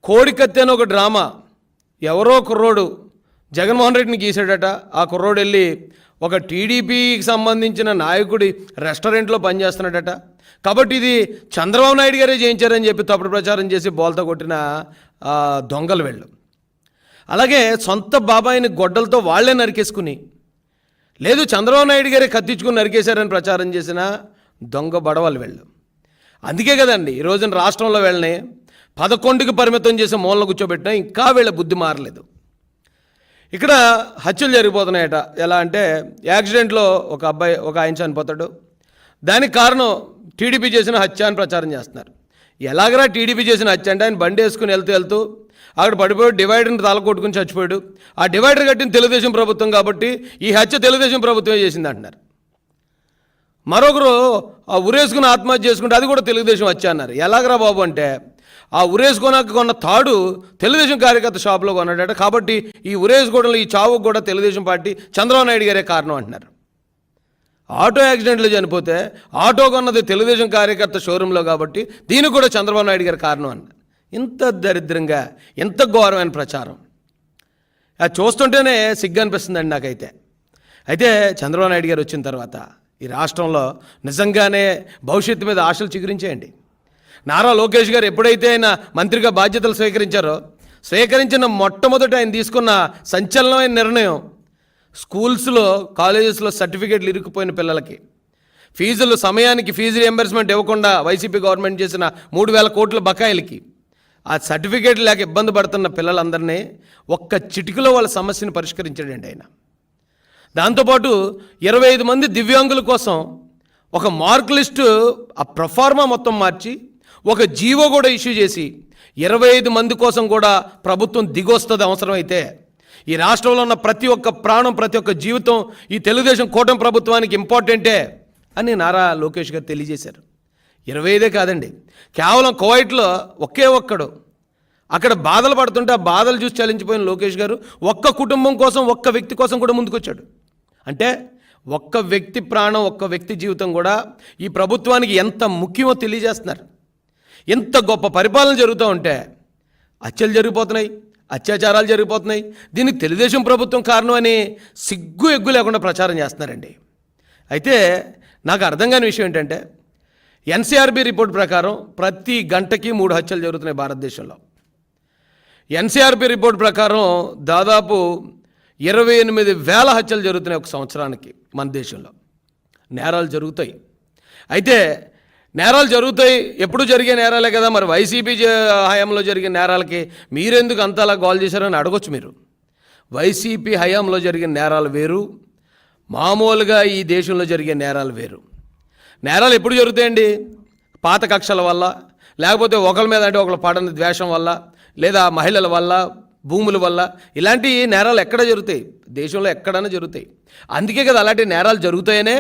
కోడికత్తి అని ఒక డ్రామా, ఎవరో కుర్రోడు జగన్మోహన్ రెడ్డిని గీసాడట. ఆ కుర్రోడు వెళ్ళి ఒక టీడీపీకి సంబంధించిన నాయకుడి రెస్టారెంట్లో పనిచేస్తున్నాడట. కాబట్టి ఇది చంద్రబాబు నాయుడు గారే చేయించారని చెప్పి తప్పుడు ప్రచారం చేసి బోల్తా కొట్టిన దొంగలు వెళ్ళు. అలాగే సొంత బాబాయిని గొడ్డలతో వాళ్లే నరికేసుకుని, లేదు చంద్రబాబు నాయుడు గారే కత్తించుకుని నరికేశారని ప్రచారం చేసిన దొంగ బడవలు వెళ్ళు. అందుకే కదండి ఈ రోజున రాష్ట్రంలో వీళ్ళని 11కి పరిమితం చేసి మూలన కూర్చోబెట్టినా ఇంకా వీళ్ళ బుద్ధి మారలేదు. ఇక్కడ హత్యలు జరిగిపోతున్నాయట. ఎలా అంటే యాక్సిడెంట్లో ఒక ఆయన చనిపోతాడు. దానికి కారణం టీడీపీ చేసిన హత్య అని ప్రచారం చేస్తున్నారు. ఎలాగరా టీడీపీ చేసిన హత్య అంటే ఆయన బండి వేసుకుని వెళ్తూ అక్కడ పడిపోయి డివైడర్ని తలకొట్టుకుని చచ్చిపోయాడు. ఆ డివైడర్ కట్టిన తెలుగుదేశం ప్రభుత్వం కాబట్టి ఈ హత్య తెలుగుదేశం ప్రభుత్వమే చేసింది అంటున్నారు. మరొకరు ఆ ఉరేసుకుని ఆత్మహత్య చేసుకుంటే అది కూడా తెలుగుదేశం హత్య అన్నారు. ఎలాగరా బాబు అంటే ఆ ఉరేసుకోనాక కొన్న తాడు తెలుగుదేశం కార్యకర్త షాప్లో కొన్నాడట. కాబట్టి ఈ ఉరేసుకోవడంలో ఈ చావుకు కూడా తెలుగుదేశం పార్టీ చంద్రబాబు నాయుడు గారే కారణం అంటున్నారు. ఆటో యాక్సిడెంట్లో చనిపోతే ఆటో కొన్నది తెలుగుదేశం కార్యకర్త షోరూంలో కాబట్టి దీనికి కూడా చంద్రబాబు నాయుడు గారి కారణం అన్నారు. ఇంత దరిద్రంగా, ఎంత ఘోరమైన ప్రచారం అది చూస్తుంటేనే సిగ్గు అనిపిస్తుందండి నాకైతే. అయితే చంద్రబాబు నాయుడు గారు వచ్చిన తర్వాత ఈ రాష్ట్రంలో నిజంగానే భవిష్యత్తు మీద ఆశలు చిగురించేయండి. నారా లోకేష్ గారు ఎప్పుడైతే ఆయన మంత్రిగా బాధ్యతలు స్వీకరించిన మొట్టమొదట ఆయన తీసుకున్న సంచలనమైన నిర్ణయం, స్కూల్స్లో కాలేజెస్లో సర్టిఫికేట్లు ఇరుక్కుపోయిన పిల్లలకి ఫీజులు సమయానికి ఫీజు రియంబర్స్మెంట్ ఇవ్వకుండా వైసీపీ గవర్నమెంట్ చేసిన 3,000 కోట్ల బకాయిలకి ఆ సర్టిఫికేట్ లేక ఇబ్బంది పడుతున్న పిల్లలందరినీ ఒక్క చిటికలో వాళ్ళ సమస్యను పరిష్కరించాడండి ఆయన. దాంతోపాటు 25 మంది దివ్యాంగుల కోసం ఒక మార్క్ లిస్టు ఆ ప్రొఫార్మా మొత్తం మార్చి ఒక జీవో కూడా ఇష్యూ చేసి 25 మంది కోసం కూడా ప్రభుత్వం దిగొస్తుంది అవసరమైతే. ఈ రాష్ట్రంలో ఉన్న ప్రతి ఒక్క ప్రాణం, ప్రతి ఒక్క జీవితం ఈ తెలుగుదేశం కూటమి ప్రభుత్వానికి ఇంపార్టెంటే అని నారా లోకేష్ గారు తెలియజేశారు. 25 కాదండి, కేవలం కువైట్లో ఒకే ఒక్కడు అక్కడ బాధలు పడుతుంటే ఆ బాధలు చూసి చలించిపోయిన లోకేష్ గారు ఒక్క కుటుంబం కోసం, ఒక్క వ్యక్తి కోసం కూడా ముందుకొచ్చాడు. అంటే ఒక్క వ్యక్తి ప్రాణం, ఒక్క వ్యక్తి జీవితం కూడా ఈ ప్రభుత్వానికి ఎంత ముఖ్యమో తెలియజేస్తున్నారు. ఎంత గొప్ప పరిపాలన జరుగుతూ ఉంటే హత్యలు జరిగిపోతున్నాయి, అత్యాచారాలు జరిగిపోతున్నాయి. దీనికి తెలుగుదేశం ప్రభుత్వం కారణం అని సిగ్గు ఎగ్గు లేకుండా ప్రచారం చేస్తున్నారండి. అయితే నాకు అర్థం కాని విషయం ఏంటంటే ఎన్సీఆర్బీ రిపోర్ట్ ప్రకారం ప్రతి గంటకి 3 హత్యలు జరుగుతున్నాయి భారతదేశంలో. ఎన్సీఆర్బీ రిపోర్ట్ ప్రకారం దాదాపు 28,000 హత్యలు జరుగుతున్నాయి ఒక సంవత్సరానికి మన దేశంలో. నేరాలు జరుగుతాయి. అయితే నేరాలు జరుగుతాయి, ఎప్పుడు జరిగే నేరాలే కదా, మరి వైసీపీ హయాంలో జరిగిన నేరాలకి మీరెందుకు అంతలా గోల్ చేశారని అడగొచ్చు మీరు. వైసీపీ హయాంలో జరిగిన నేరాలు వేరు, మామూలుగా ఈ దేశంలో జరిగే నేరాలు వేరు. నేరాలు ఎప్పుడు జరుగుతాయండి? పాత కక్షల వల్ల, లేకపోతే ఒకరి మీద అంటే ఒకరు పడని ద్వేషం వల్ల, లేదా మహిళల వల్ల, భూముల వల్ల. ఇలాంటి నేరాలు ఎక్కడ జరుగుతాయి? దేశంలో ఎక్కడైనా జరుగుతాయి. అందుకే కదా అలాంటి నేరాలు జరుగుతాయనే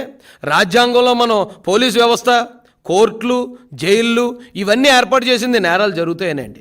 రాజ్యాంగంలో మనం పోలీస్ వ్యవస్థ, కోర్టులు, జైళ్ళు ఇవన్నీ ఏర్పాటు చేసింది నేరాలు జరుగుతాయనే అండి.